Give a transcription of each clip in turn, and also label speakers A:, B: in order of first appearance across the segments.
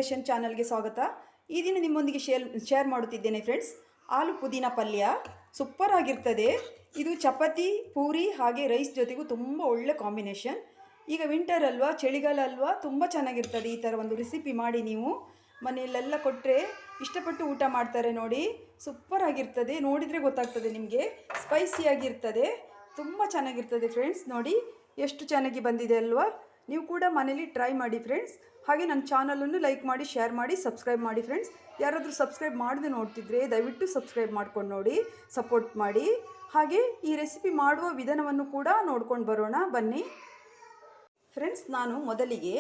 A: Fashion ಚಾನಲ್ಗೆ ಸ್ವಾಗತ. ಈ ದಿನ ನಿಮ್ಮೊಂದಿಗೆ ಶೇರ್ ಮಾಡುತ್ತಿದ್ದೇನೆ ಫ್ರೆಂಡ್ಸ್. ಆಲೂ ಪುದೀನ ಪಲ್ಯ ಸೂಪರ್ ಆಗಿರ್ತದೆ. ಇದು ಚಪಾತಿ, ಪೂರಿ ಹಾಗೆ ರೈಸ್ ಜೊತೆಗೂ ತುಂಬ ಒಳ್ಳೆ ಕಾಂಬಿನೇಷನ್. ಈಗ ವಿಂಟರ್ ಅಲ್ವಾ, ಚಳಿಗಾಲ ಅಲ್ವಾ, ತುಂಬ ಚೆನ್ನಾಗಿರ್ತದೆ. ಈ ಥರ ಒಂದು ರೆಸಿಪಿ ಮಾಡಿ ನೀವು ಮನೆಯಲ್ಲೆಲ್ಲ ಕೊಟ್ಟರೆ ಇಷ್ಟಪಟ್ಟು ಊಟ ಮಾಡ್ತಾರೆ ನೋಡಿ. ಸೂಪರ್ ಆಗಿರ್ತದೆ, ನೋಡಿದರೆ ಗೊತ್ತಾಗ್ತದೆ ನಿಮಗೆ. ಸ್ಪೈಸಿಯಾಗಿರ್ತದೆ, ತುಂಬ ಚೆನ್ನಾಗಿರ್ತದೆ ಫ್ರೆಂಡ್ಸ್. ನೋಡಿ ಎಷ್ಟು ಚೆನ್ನಾಗಿ ಬಂದಿದೆ ಅಲ್ವಾ. ನೀವು ಕೂಡ ಮನೇಲಿ ಟ್ರೈ ಮಾಡಿ ಫ್ರೆಂಡ್ಸ್. ಹಾಗೆ ನನ್ನ ಚಾನಲನ್ನು ಲೈಕ್ ಮಾಡಿ, ಶೇರ್ ಮಾಡಿ, ಸಬ್ಸ್ಕ್ರೈಬ್ ಮಾಡಿ ಫ್ರೆಂಡ್ಸ್. ಯಾರಾದರೂ ಸಬ್ಸ್ಕ್ರೈಬ್ ಮಾಡದೆ ನೋಡ್ತಿದ್ರೆ ದಯವಿಟ್ಟು ಸಬ್ಸ್ಕ್ರೈಬ್ ಮಾಡ್ಕೊಂಡು ನೋಡಿ, ಸಪೋರ್ಟ್ ಮಾಡಿ. ಹಾಗೆ ಈ ರೆಸಿಪಿ ಮಾಡುವ ವಿಧಾನವನ್ನು ಕೂಡ ನೋಡ್ಕೊಂಡು ಬರೋಣ ಬನ್ನಿ ಫ್ರೆಂಡ್ಸ್. ನಾನು ಮೊದಲಿಗೆ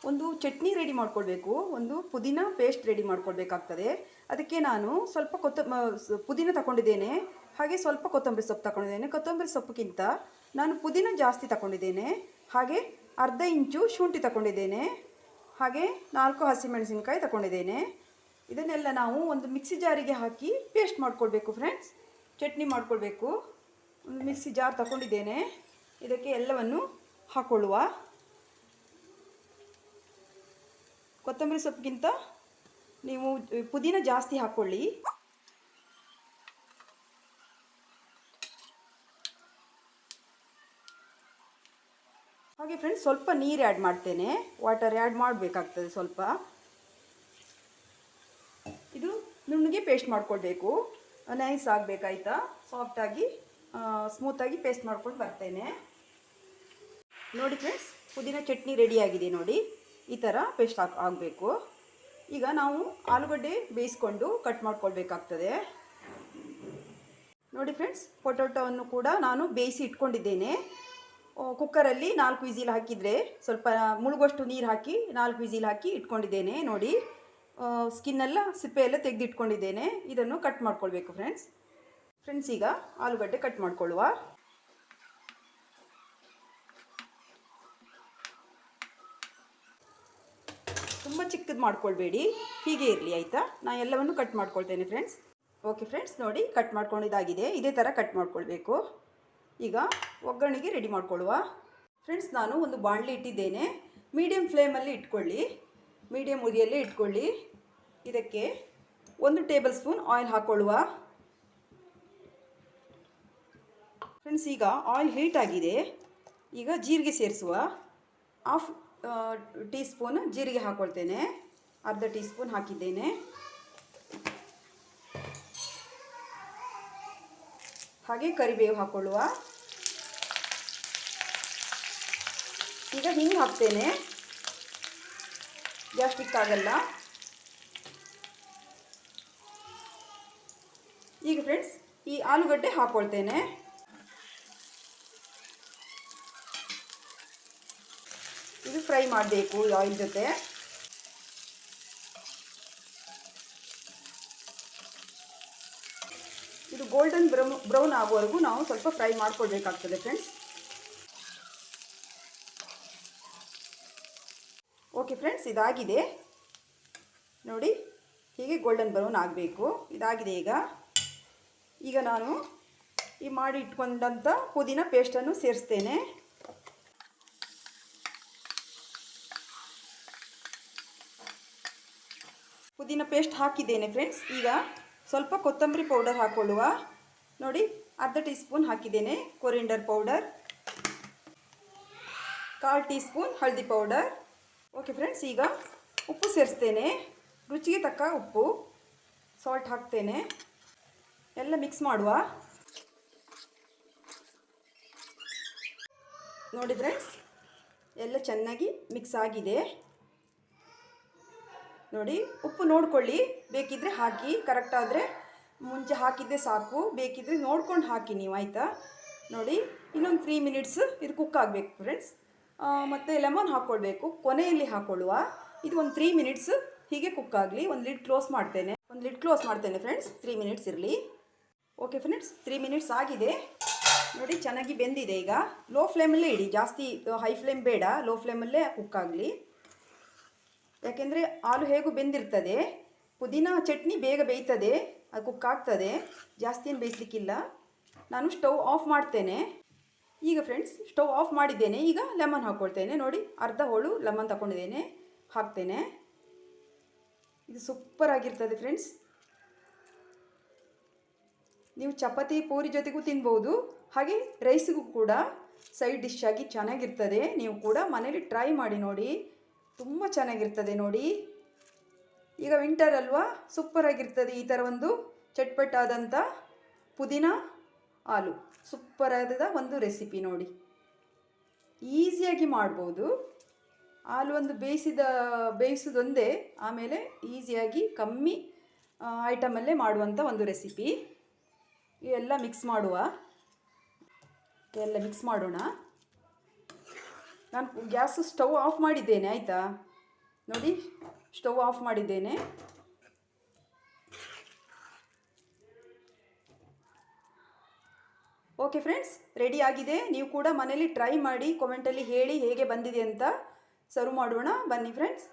A: ಒಂದು ಚಟ್ನಿ ರೆಡಿ ಮಾಡ್ಕೊಳ್ಬೇಕು, ಒಂದು ಪುದೀನ ಪೇಸ್ಟ್ ರೆಡಿ ಮಾಡ್ಕೊಳ್ಬೇಕಾಗ್ತದೆ. ಅದಕ್ಕೆ ನಾನು ಸ್ವಲ್ಪ ಪುದೀನ ತಗೊಂಡಿದ್ದೇನೆ, ಹಾಗೆ ಸ್ವಲ್ಪ ಕೊತ್ತಂಬರಿ ಸೊಪ್ಪು ತಗೊಂಡಿದ್ದೇನೆ. ಕೊತ್ತಂಬರಿ ಸೊಪ್ಪಿಗಿಂತ ನಾನು ಪುದೀನ ಜಾಸ್ತಿ ತಗೊಂಡಿದ್ದೇನೆ. ಹಾಗೆ ಅರ್ಧ ಇಂಚು ಶುಂಠಿ ತಗೊಂಡಿದ್ದೇನೆ. ಹಾಗೆ 4 ಹಸಿಮೆಣಸಿನಕಾಯಿ ತಗೊಂಡಿದ್ದೇನೆ. ಇದನ್ನೆಲ್ಲ ನಾವು ಒಂದು ಮಿಕ್ಸಿ ಜಾರಿಗೆ ಹಾಕಿ ಪೇಸ್ಟ್ ಮಾಡ್ಕೊಳ್ಬೇಕು ಫ್ರೆಂಡ್ಸ್. ಚಟ್ನಿ ಮಾಡ್ಕೊಳ್ಬೇಕು. ಒಂದು ಮಿಕ್ಸಿ ಜಾರ್ ತಗೊಂಡಿದ್ದೇನೆ. ಇದಕ್ಕೆ ಎಲ್ಲವನ್ನು ಹಾಕೊಳ್ಳುವ. ಕೊತ್ತಂಬರಿ ಸೊಪ್ಪಿಗಿಂತ ನೀವು ಪುದೀನ ಜಾಸ್ತಿ ಹಾಕ್ಕೊಳ್ಳಿ. ಹಾಗೆ ಫ್ರೆಂಡ್ಸ್, ಸ್ವಲ್ಪ ನೀರು ಆ್ಯಡ್ ಮಾಡ್ತೇನೆ. ವಾಟರ್ ಆ್ಯಡ್ ಮಾಡಬೇಕಾಗ್ತದೆ ಸ್ವಲ್ಪ. ಇದು ನುಣ್ಣಗೆ ಪೇಸ್ಟ್ ಮಾಡ್ಕೊಳ್ಬೇಕು, ನೈಸ್ ಆಗಬೇಕಾಯ್ತಾ. ಸಾಫ್ಟಾಗಿ ಸ್ಮೂತಾಗಿ ಪೇಸ್ಟ್ ಮಾಡ್ಕೊಂಡು ಬರ್ತೇನೆ ನೋಡಿ ಫ್ರೆಂಡ್ಸ್. ಪುದೀನ ಚಟ್ನಿ ರೆಡಿಯಾಗಿದೆ ನೋಡಿ. ಈ ಥರ ಪೇಸ್ಟ್ ಆಗಬೇಕು. ಈಗ ನಾವು ಆಲೂಗಡ್ಡೆ ಬೇಯಿಸ್ಕೊಂಡು ಕಟ್ ಮಾಡ್ಕೊಳ್ಬೇಕಾಗ್ತದೆ ನೋಡಿ ಫ್ರೆಂಡ್ಸ್. ಪೊಟೊಟೊವನ್ನು ಕೂಡ ನಾನು ಬೇಯಿಸಿ ಇಟ್ಕೊಂಡಿದ್ದೇನೆ. ಕುಕ್ಕರಲ್ಲಿ 4 ವಿಸಿಲ್ ಹಾಕಿದರೆ ಸ್ವಲ್ಪ ಮುಳುಗುವಷ್ಟು ನೀರು ಹಾಕಿ 4 ವಿಸಿಲ್ ಹಾಕಿ ಇಟ್ಕೊಂಡಿದ್ದೇನೆ ನೋಡಿ. ಸ್ಕಿನ್ನೆಲ್ಲ ಸಿಪ್ಪೆ ಎಲ್ಲ ತೆಗೆದಿಟ್ಕೊಂಡಿದ್ದೇನೆ. ಇದನ್ನು ಕಟ್ ಮಾಡ್ಕೊಳ್ಬೇಕು ಫ್ರೆಂಡ್ಸ್. ಈಗ ಆಲೂಗಡ್ಡೆ ಕಟ್ ಮಾಡ್ಕೊಳ್ಳುವ. ತುಂಬ ಚಿಕ್ಕದು ಮಾಡ್ಕೊಳ್ಬೇಡಿ, ಹೀಗೆ ಇರಲಿ ಆಯಿತಾ. ನಾನು ಎಲ್ಲವನ್ನು ಕಟ್ ಮಾಡ್ಕೊಳ್ತೇನೆ ಫ್ರೆಂಡ್ಸ್. ಓಕೆ ಫ್ರೆಂಡ್ಸ್, ನೋಡಿ ಕಟ್ ಮಾಡ್ಕೊಂಡಿದ್ದಾಗಿದೆ. ಇದೇ ಥರ ಕಟ್ ಮಾಡ್ಕೊಳ್ಬೇಕು. ಈಗ ಒಗ್ಗರಣೆಗೆ ರೆಡಿ ಮಾಡ್ಕೊಳ್ಳುವ ಫ್ರೆಂಡ್ಸ್. ನಾನು ಒಂದು ಬಾಣಲಿ ಇಟ್ಟಿದ್ದೇನೆ. ಮೀಡಿಯಮ್ ಫ್ಲೇಮಲ್ಲಿ ಇಟ್ಕೊಳ್ಳಿ, ಮೀಡಿಯಮ್ ಉರಿಯಲ್ಲೇ ಇಟ್ಕೊಳ್ಳಿ. ಇದಕ್ಕೆ 1 ಟೇಬಲ್ ಸ್ಪೂನ್ ಆಯಿಲ್ ಹಾಕ್ಕೊಳ್ಳುವ ಫ್ರೆಂಡ್ಸ್. ಈಗ ಆಯಿಲ್ ಹೀಟ್ ಆಗಿದೆ. ಈಗ ಜೀರಿಗೆ ಸೇರಿಸುವ. 1/2 ಟೀ ಸ್ಪೂನ್ ಜೀರಿಗೆ ಹಾಕ್ಕೊಳ್ತೇನೆ. ಅರ್ಧ ಟೀ ಸ್ಪೂನ್ ಹಾಕಿದ್ದೇನೆ. ಹಾಗೆ ಕರಿಬೇವು ಹಾಕ್ಕೊಳ್ಳುವ. ಈಗ ಹಿಂಗೆ ಹಾಕ್ತೇನೆ, ಗ್ಯಾಸ್ಟ್ರಿಕ್ ಆಗಲ್ಲ. ಈಗ ಫ್ರೆಂಡ್ಸ್, ಈ ಆಲೂಗಡ್ಡೆ ಹಾಕ್ಕೊಳ್ತೇನೆ. ಇದು ಫ್ರೈ ಮಾಡಬೇಕು ಆಯಿಲ್ ಜೊತೆ. ಇದು ಗೋಲ್ಡನ್ ಬ್ರೌನ್ ಆಗುವವರೆಗೂ ನಾವು ಸ್ವಲ್ಪ ಫ್ರೈ ಮಾಡ್ಕೊಳ್ಬೇಕಾಗ್ತದೆ ಫ್ರೆಂಡ್ಸ್. ಓಕೆ ಫ್ರೆಂಡ್ಸ್, ಇದಾಗಿದೆ ನೋಡಿ. ಹೀಗೆ ಗೋಲ್ಡನ್ ಬ್ರೌನ್ ಆಗಬೇಕು. ಇದಾಗಿದೆ. ಈಗ ನಾನು ಈ ಮಾಡಿ ಇಟ್ಕೊಂಡಂಥ ಪುದೀನ ಪೇಸ್ಟನ್ನು ಸೇರಿಸ್ತೇನೆ. ಪುದೀನ ಪೇಸ್ಟ್ ಹಾಕಿದ್ದೇನೆ ಫ್ರೆಂಡ್ಸ್. ಈಗ ಸ್ವಲ್ಪ ಕೊತ್ತಂಬರಿ ಪೌಡರ್ ಹಾಕ್ಕೊಳ್ಳುವ ನೋಡಿ. ಅರ್ಧ ಟೀ ಸ್ಪೂನ್ ಹಾಕಿದ್ದೇನೆ ಕೊರಿಯಂಡರ್ ಪೌಡರ್. 1/4 ಟೀ ಸ್ಪೂನ್ ಹಳದಿ ಪೌಡರ್. ಓಕೆ ಫ್ರೆಂಡ್ಸ್, ಈಗ ಉಪ್ಪು ಸೇರಿಸ್ತೇನೆ. ರುಚಿಗೆ ತಕ್ಕ ಉಪ್ಪು, ಸಾಲ್ಟ್ ಹಾಕ್ತೇನೆ. ಎಲ್ಲ ಮಿಕ್ಸ್ ಮಾಡುವ ನೋಡಿ ಫ್ರೆಂಡ್ಸ್. ಎಲ್ಲ ಚೆನ್ನಾಗಿ ಮಿಕ್ಸ್ ಆಗಿದೆ ನೋಡಿ. ಉಪ್ಪು ನೋಡ್ಕೊಳ್ಳಿ, ಬೇಕಿದ್ದರೆ ಹಾಕಿ. ಕರೆಕ್ಟ್ ಆದರೆ ಮುಂಚೆ ಹಾಕಿದ್ದೆ ಸಾಕು, ಬೇಕಿದ್ದರೆ ನೋಡ್ಕೊಂಡು ಹಾಕಿ ನೀವು ಆಯಿತಾ. ನೋಡಿ, ಇನ್ನೊಂದು 3 ಮಿನಿಟ್ಸ್ ಇದು ಕುಕ್ ಆಗಬೇಕು ಫ್ರೆಂಡ್ಸ್. ಮತ್ತು ಲೆಮನ್ ಹಾಕ್ಕೊಳ್ಬೇಕು, ಕೊನೆಯಲ್ಲಿ ಹಾಕ್ಕೊಳ್ಳುವ. ಇದು ಒಂದು 3 ಮಿನಿಟ್ಸ್ ಹೀಗೆ ಕುಕ್ ಆಗಲಿ. ಒಂದು ಲಿಡ್ ಕ್ಲೋಸ್ ಮಾಡ್ತೇನೆ ಫ್ರೆಂಡ್ಸ್. 3 ಮಿನಿಟ್ಸ್ ಇರಲಿ. ಓಕೆ ಫ್ರೆಂಡ್ಸ್, 3 ಮಿನಿಟ್ಸ್ ಆಗಿದೆ ನೋಡಿ. ಚೆನ್ನಾಗಿ ಬೆಂದಿದೆ. ಈಗ ಲೋ ಫ್ಲೇಮಲ್ಲೇ ಇಡಿ, ಜಾಸ್ತಿ ಹೈ ಫ್ಲೇಮ್ ಬೇಡ, ಲೋ ಫ್ಲೇಮಲ್ಲೇ ಕುಕ್ ಆಗಲಿ. ಯಾಕೆಂದರೆ ಆಲೂ ಹೇಗೂ ಬೆಂದಿರ್ತದೆ. ಪುದೀನ ಚಟ್ನಿ ಬೇಗ ಬೇಯ್ತದೆ, ಅದು ಕುಕ್ ಆಗ್ತದೆ, ಜಾಸ್ತಿ ಏನು ಬೇಯಿಸ್ಲಿಕ್ಕಿಲ್ಲ. ನಾನು ಸ್ಟವ್ ಆಫ್ ಮಾಡ್ತೇನೆ. ಈಗ ಫ್ರೆಂಡ್ಸ್, ಸ್ಟವ್ ಆಫ್ ಮಾಡಿದ್ದೇನೆ. ಈಗ ಲೆಮನ್ ಹಾಕ್ಕೊಳ್ತೇನೆ ನೋಡಿ. ಅರ್ಧ ಹೋಳು ಲೆಮನ್ ತಗೊಂಡಿದ್ದೇನೆ, ಹಾಕ್ತೇನೆ. ಇದು ಸೂಪರ್ ಆಗಿರ್ತದೆ ಫ್ರೆಂಡ್ಸ್. ನೀವು ಚಪಾತಿ ಪೂರಿ ಜೊತೆಗೂ ತಿನ್ಬೋದು, ಹಾಗೆ ರೈಸಿಗೂ ಕೂಡ ಸೈಡ್ ಡಿಶ್ ಆಗಿ ಚೆನ್ನಾಗಿರ್ತದೆ. ನೀವು ಕೂಡ ಮನೇಲಿ ಟ್ರೈ ಮಾಡಿ ನೋಡಿ, ತುಂಬ ಚೆನ್ನಾಗಿರ್ತದೆ ನೋಡಿ. ಈಗ ವಿಂಟರ್ ಅಲ್ವಾ, ಸೂಪರಾಗಿರ್ತದೆ ಈ ಥರ ಒಂದು ಚಟ್ಪಟ್ಟಾದಂಥ ಪುದೀನ ಆಲೂ ಸೂಪರಾದ ಒಂದು ರೆಸಿಪಿ ನೋಡಿ. ಈಸಿಯಾಗಿ ಮಾಡ್ಬೋದು. ಆಲೂ ಒಂದು ಬೇಯಿಸೋದೊಂದೇ, ಆಮೇಲೆ ಈಸಿಯಾಗಿ ಕಮ್ಮಿ ಐಟಮಲ್ಲೇ ಮಾಡುವಂಥ ಒಂದು ರೆಸಿಪಿ. ಎಲ್ಲ ಮಿಕ್ಸ್ ಮಾಡೋಣ. ನಾನು ಗ್ಯಾಸು ಸ್ಟವ್ ಆಫ್ ಮಾಡಿದ್ದೇನೆ ಆಯಿತಾ. ನೋಡಿ, ಸ್ಟವ್ ಆಫ್ ಮಾಡಿದ್ದೇನೆ. ಓಕೆ ಫ್ರೆಂಡ್ಸ್, ರೆಡಿ ಆಗಿದೆ. ನೀವು ಕೂಡ ಮನೇಲಿ ಟ್ರೈ ಮಾಡಿ, ಕಾಮೆಂಟಲ್ಲಿ ಹೇಳಿ ಹೇಗೆ ಬಂದಿದೆ ಅಂತ. ಸರ್ವ್ ಮಾಡೋಣ ಬನ್ನಿ ಫ್ರೆಂಡ್ಸ್.